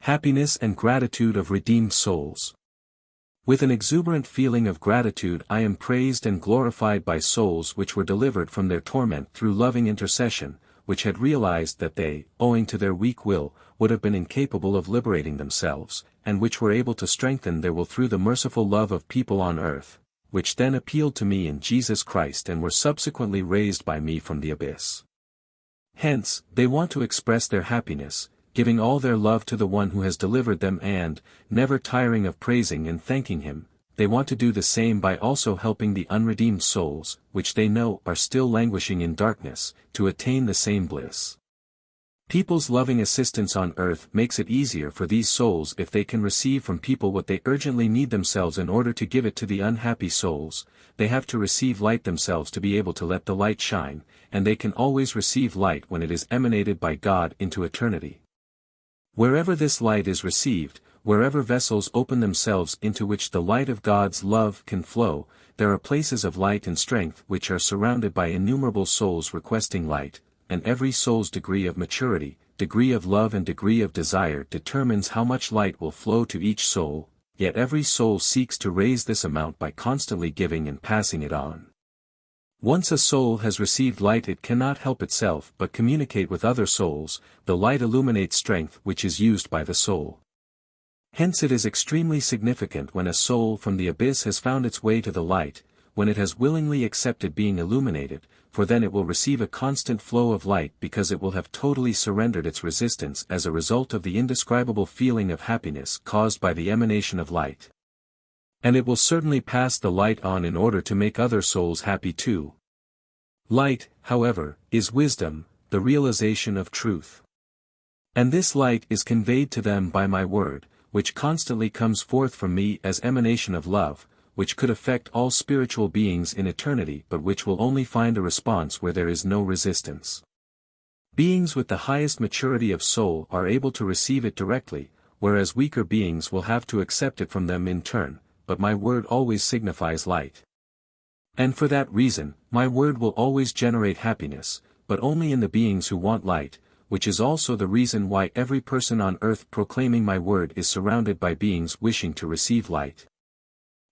Happiness and gratitude of redeemed souls. With an exuberant feeling of gratitude I am praised and glorified by souls which were delivered from their torment through loving intercession, which had realized that they, owing to their weak will, would have been incapable of liberating themselves, and which were able to strengthen their will through the merciful love of people on earth, which then appealed to me in Jesus Christ and were subsequently raised by me from the abyss. Hence, they want to express their happiness, giving all their love to the one who has delivered them and, never tiring of praising and thanking him, they want to do the same by also helping the unredeemed souls, which they know are still languishing in darkness, to attain the same bliss. People's loving assistance on earth makes it easier for these souls if they can receive from people what they urgently need themselves in order to give it to the unhappy souls. They have to receive light themselves to be able to let the light shine, and they can always receive light when it is emanated by God into eternity. Wherever this light is received, wherever vessels open themselves into which the light of God's love can flow, there are places of light and strength which are surrounded by innumerable souls requesting light, and every soul's degree of maturity, degree of love and degree of desire determines how much light will flow to each soul, yet every soul seeks to raise this amount by constantly giving and passing it on. Once a soul has received light it cannot help itself but communicate with other souls. The light illuminates strength which is used by the soul. Hence it is extremely significant when a soul from the abyss has found its way to the light, when it has willingly accepted being illuminated, for then it will receive a constant flow of light because it will have totally surrendered its resistance as a result of the indescribable feeling of happiness caused by the emanation of light. And it will certainly pass the light on in order to make other souls happy too. Light, however, is wisdom, the realization of truth. And this light is conveyed to them by my word, which constantly comes forth from me as emanation of love, which could affect all spiritual beings in eternity but which will only find a response where there is no resistance. Beings with the highest maturity of soul are able to receive it directly, whereas weaker beings will have to accept it from them in turn, but my word always signifies light. And for that reason, my word will always generate happiness, but only in the beings who want light, which is also the reason why every person on earth proclaiming my word is surrounded by beings wishing to receive light.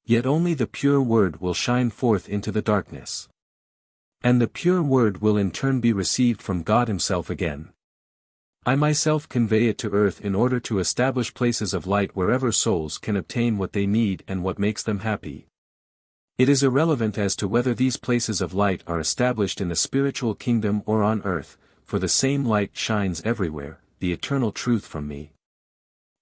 Yet only the pure word will shine forth into the darkness. And the pure word will in turn be received from God Himself again. I myself convey it to earth in order to establish places of light wherever souls can obtain what they need and what makes them happy. It is irrelevant as to whether these places of light are established in the spiritual kingdom or on earth, for the same light shines everywhere, the eternal truth from me.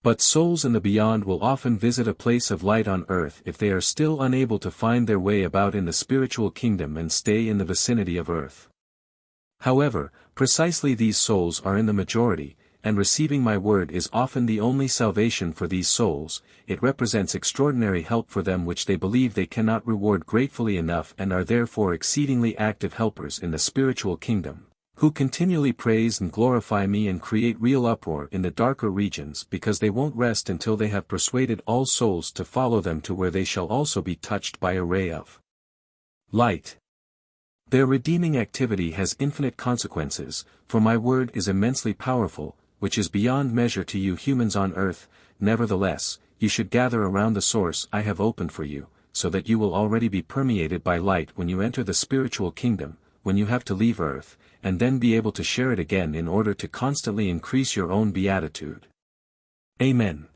But souls in the beyond will often visit a place of light on earth if they are still unable to find their way about in the spiritual kingdom and stay in the vicinity of earth. However, precisely these souls are in the majority, and receiving my word is often the only salvation for these souls. It represents extraordinary help for them which they believe they cannot reward gratefully enough and are therefore exceedingly active helpers in the spiritual kingdom, who continually praise and glorify me and create real uproar in the darker regions because they won't rest until they have persuaded all souls to follow them to where they shall also be touched by a ray of light. Their redeeming activity has infinite consequences, for my word is immensely powerful, which is beyond measure to you humans on earth. Nevertheless, you should gather around the source I have opened for you, so that you will already be permeated by light when you enter the spiritual kingdom, when you have to leave earth, and then be able to share it again in order to constantly increase your own beatitude. Amen.